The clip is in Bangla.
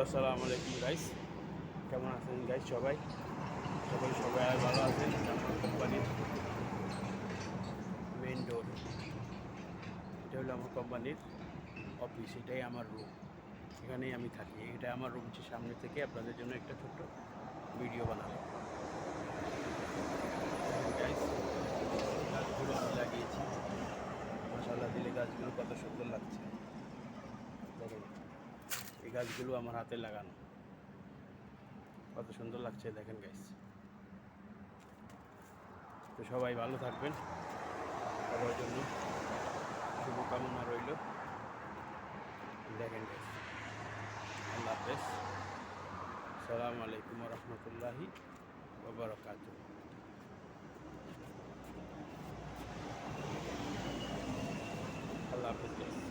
আসসালামু আলাইকুম গাইস, কেমন আছেন গাইস? সবাই ভালো আছেন। আমার কোম্পানির মেইন ডোর, এটা হলো আমার কোম্পানির অফিস, এটাই আমার রুম, এখানেই আমি থাকি। এটা আমার রুম সামনে থেকে আপনাদের জন্য একটা ছোট্ট ভিডিও বানালাম। গাইস, গাছগুলো আমি লাগিয়েছি, মশালা দিলে গাছগুলো কত সুন্দর লাগছে দেখেন। এই গাছগুলো আমার হাতে লাগানো, কত সুন্দর লাগছে দেখেন গাইস। তো সবাই ভালো থাকবেন, সবার জন্য শুভকামনা রইল। দেখেন গাইস, আল্লাহ হাফেজ, আসসালামু আলাইকুম রহমতুল্লাহি ওয়া বারাকাতুহু। আল্লাহ হাফেজ গাইস।